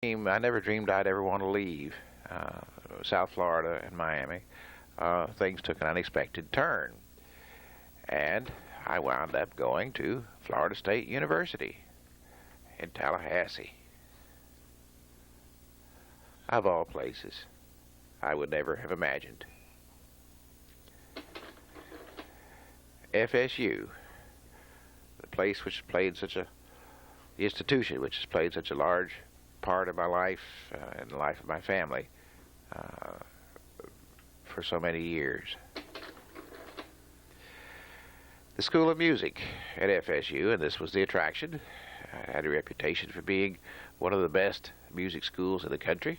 I never dreamed I'd ever want to leave South Florida and Miami. Things took an unexpected turn, and I wound up going to Florida State University in Tallahassee. Of all places, I would never have imagined. FSU, the place which played such a, the institution which has played such a large part of my life and the life of my family for so many years. The School of Music at FSU, and this was the attraction, had a reputation for being one of the best music schools in the country.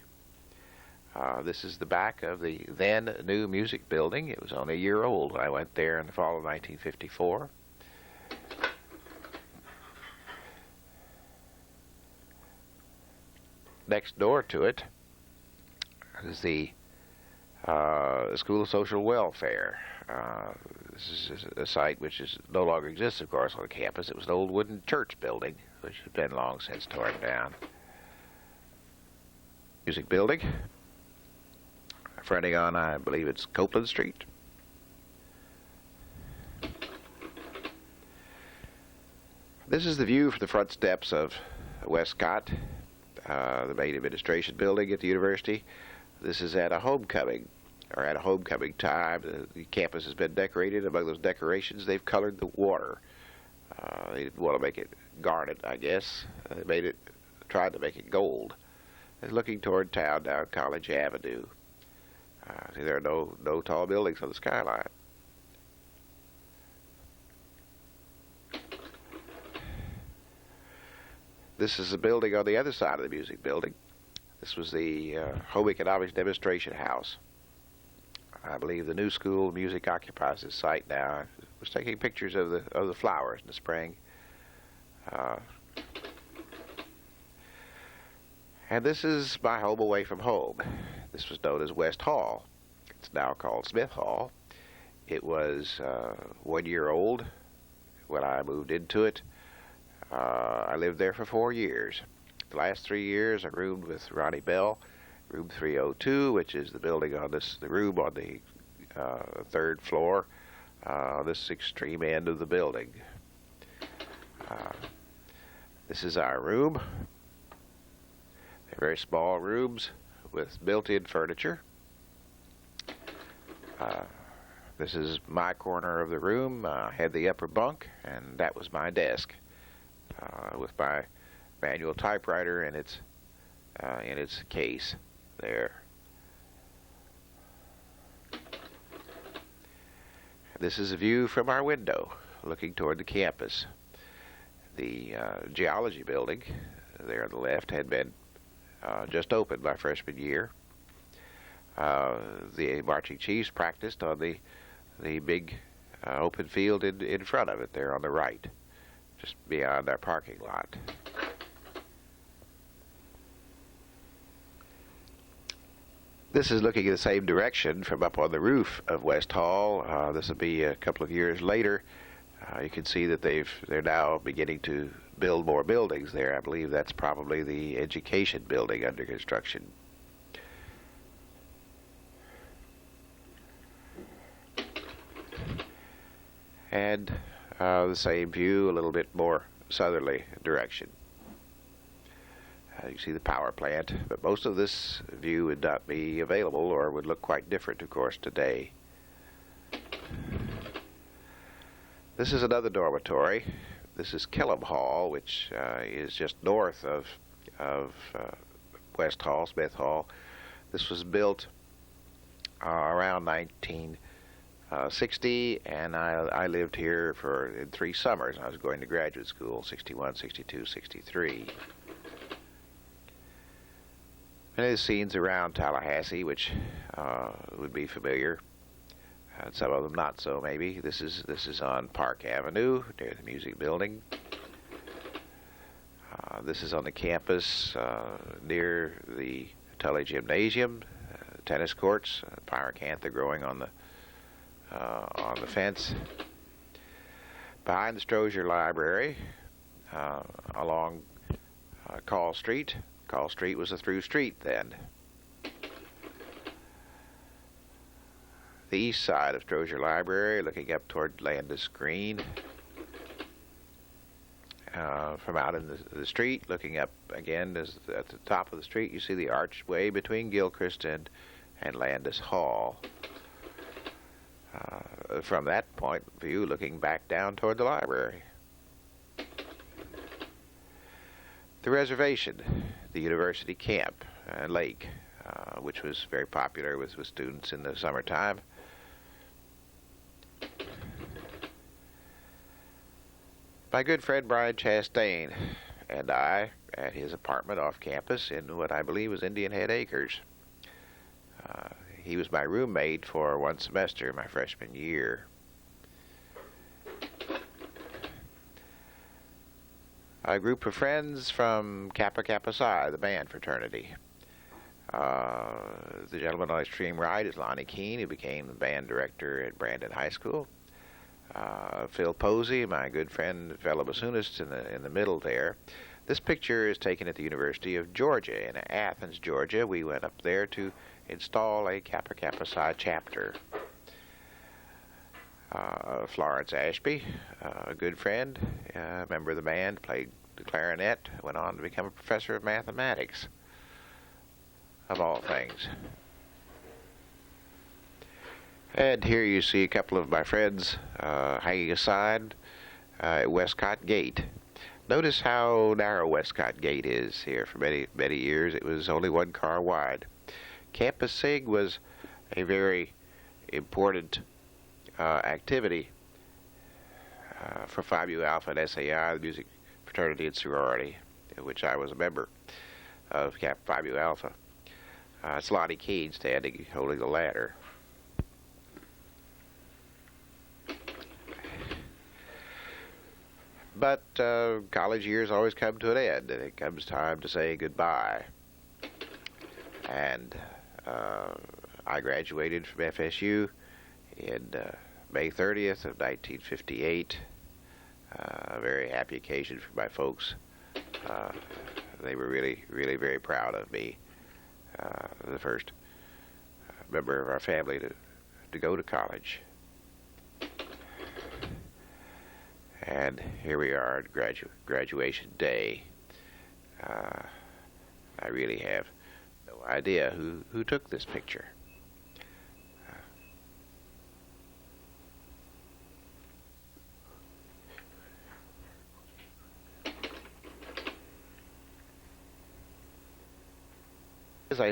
This is the back of the then new music building. It was only a year old when I went there in the fall of 1954. Next door to it is the School of Social Welfare. This is a site which no longer exists, of course, on the campus. It was an old wooden church building, which has been long since torn down. Music building, fronting on, I believe it's Copeland Street. This is the view from the front steps of Westcott, the main administration building at the university. This is at a homecoming, or at a homecoming time. The campus has been decorated. Among those decorations, they've colored the water. They didn't want to make it garnet, I guess. They tried to make it gold. It's looking toward town down College Avenue. See, there are no tall buildings on the skyline. This is a building on the other side of the music building. This was the Home Economics Demonstration House. I believe the new school of music occupies this site now. I was taking pictures of the flowers in the spring. And this is my home away from home. This was known as West Hall. It's now called Smith Hall. It was 1 year old when I moved into it. I lived there for 4 years. The last 3 years I roomed with Ronnie Bell, room 302, which is the building on the room on the third floor, this extreme end of the building. This is our room. They're very small rooms with built-in furniture. This is my corner of the room. I had the upper bunk, and that was my desk with my manual typewriter in its case there. This is a view from our window looking toward the campus. The geology building there on the left had been just opened my freshman year. The marching chiefs practiced on the big open field in front of it there on the right, just beyond our parking lot. This is looking in the same direction from up on the roof of West Hall. This will be a couple of years later. You can see that they're now beginning to build more buildings there. I believe that's probably the education building under construction. And the same view, a little bit more southerly direction. You can see the power plant, but most of this view would not be available or would look quite different, of course, today. This is another dormitory. This is Killam Hall, which is just north of West Hall, Smith Hall. This was built around 1960, and I lived here in 3 summers. I was going to graduate school, 61, 62, 63. Many of the scenes around Tallahassee, which would be familiar, and some of them not so, maybe. This is on Park Avenue near the music building. This is on the campus near the Tully Gymnasium, tennis courts, pyracantha growing on the fence. Behind the Strozier Library, along Call Street, Call Street was a through street then. The east side of Strozier Library, looking up toward Landis Green. From out in the street, looking up again at the top of the street, you see the archway between Gilchrist and Landis Hall. From that point of view, looking back down toward the library. The reservation, the university camp and lake, which was very popular with students in the summertime. My good friend Brian Chastain and I at his apartment off campus in what I believe was Indian Head Acres. He was my roommate for one semester my freshman year. A group of friends from Kappa Kappa Psi, the band fraternity. The gentleman on the extreme right is Lonnie Keene, who became the band director at Brandon High School. Phil Posey, my good friend, fellow bassoonist in the middle there. This picture is taken at the University of Georgia in Athens, Georgia. We went up there to install a Kappa Kappa Psi chapter. Florence Ashby, a good friend, member of the band, played the clarinet, went on to become a professor of mathematics, of all things. And here you see a couple of my friends hanging aside at Westcott Gate. Notice how narrow Westcott Gate is here. For many, many years it was only one car wide. Campus Sig was a very important activity for Phi Mu Alpha and SAI, the music fraternity and sorority, in which I was a member of Phi Mu Alpha. It's Lonnie Keene standing, holding the ladder. But college years always come to an end, and it comes time to say goodbye. And I graduated from FSU in May 30th of 1958. A very happy occasion for my folks. They were really, really very proud of me. The first member of our family to go to college. And here we are at graduation day. I really have no idea who took this picture. As I